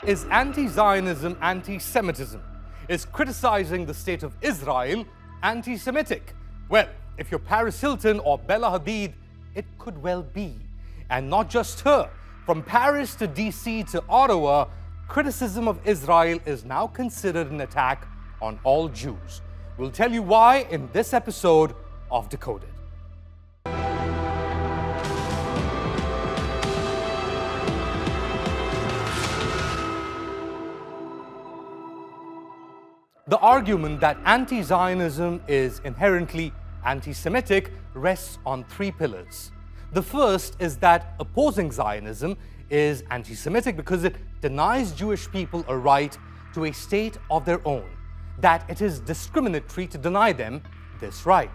Is anti-Zionism anti-Semitism? Is criticizing the state of Israel anti-Semitic? Well, if you're Paris Hilton or Bella Hadid, it could well be. And not just her. From Paris to DC to Ottawa, criticism of Israel is now considered an attack on all Jews. We'll tell you why in this episode of Decoded. The argument that anti-Zionism is inherently anti-Semitic rests on three pillars. The first is that opposing Zionism is anti-Semitic because it denies Jewish people a right to a state of their own, that it is discriminatory to deny them this right.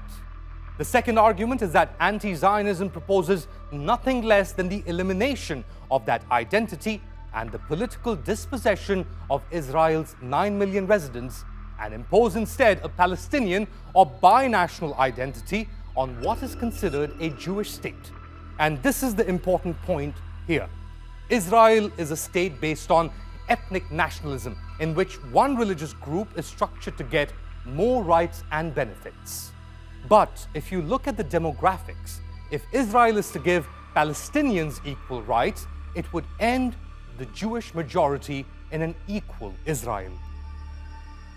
The second argument is that anti-Zionism proposes nothing less than the elimination of that identity and the political dispossession of Israel's 9 million residents and impose instead a Palestinian or binational identity on what is considered a Jewish state. And this is the important point here. Israel is a state based on ethnic nationalism, in which one religious group is structured to get more rights and benefits. But if you look at the demographics, if Israel is to give Palestinians equal rights, it would end the Jewish majority in an equal Israel.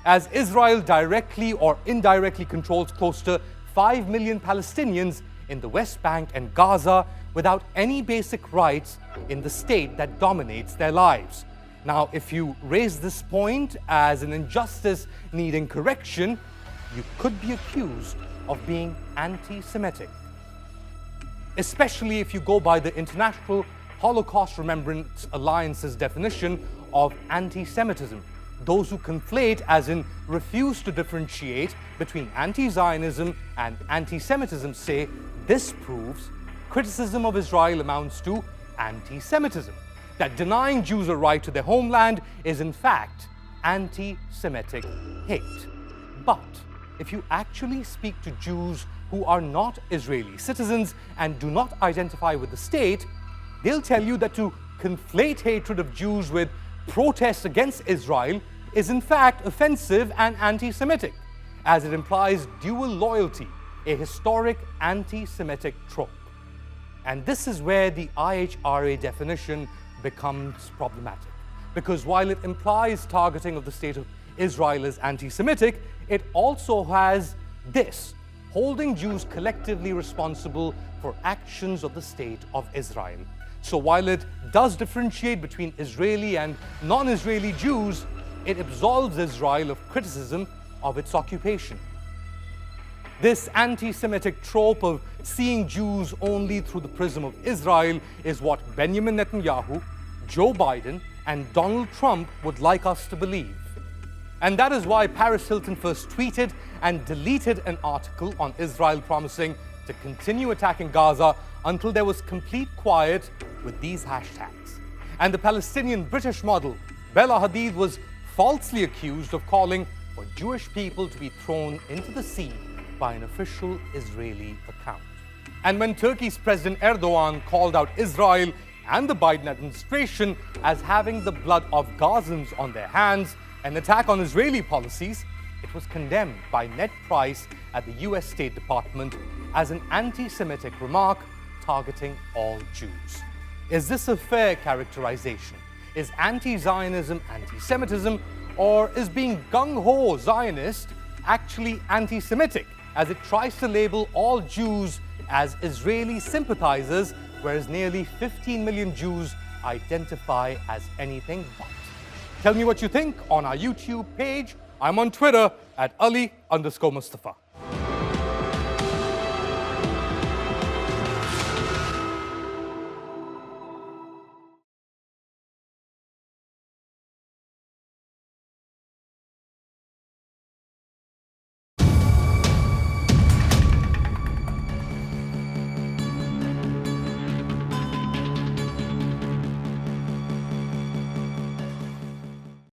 As Israel directly or indirectly controls close to 5 million Palestinians in the West Bank and Gaza without any basic rights in the state that dominates their lives. Now, if you raise this point as an injustice needing correction, you could be accused of being anti-Semitic. Especially if you go by the International Holocaust Remembrance Alliance's definition of anti-Semitism. Those who conflate, as in refuse to differentiate between anti-Zionism and anti-Semitism, say this proves criticism of Israel amounts to anti-Semitism, that denying Jews a right to their homeland is in fact anti-Semitic hate. But if you actually speak to Jews who are not Israeli citizens and do not identify with the state, they'll tell you that to conflate hatred of Jews with protest against Israel is in fact offensive and anti-Semitic, as it implies dual loyalty, a historic anti-Semitic trope. And this is where the IHRA definition becomes problematic, because while it implies targeting of the state of Israel as anti-Semitic, it also has this, holding Jews collectively responsible for actions of the state of Israel. So while it does differentiate between Israeli and non-Israeli Jews, it absolves Israel of criticism of its occupation. This anti-Semitic trope of seeing Jews only through the prism of Israel is what Benjamin Netanyahu, Joe Biden, and Donald Trump would like us to believe. And that is why Paris Hilton first tweeted and deleted an article on Israel promising to continue attacking Gaza until there was complete quiet with these hashtags. And the Palestinian British model, Bella Hadid, was falsely accused of calling for Jewish people to be thrown into the sea by an official Israeli account. And when Turkey's President Erdogan called out Israel and the Biden administration as having the blood of Gazans on their hands, an attack on Israeli policies, it was condemned by Ned Price at the US State Department as an anti-Semitic remark targeting all Jews. Is this a fair characterization? Is anti-Zionism anti-Semitism, or is being gung-ho Zionist actually anti-Semitic, as it tries to label all Jews as Israeli sympathizers, whereas nearly 15 million Jews identify as anything but? Tell me what you think on our YouTube page. I'm on Twitter at Ali_Mustafa.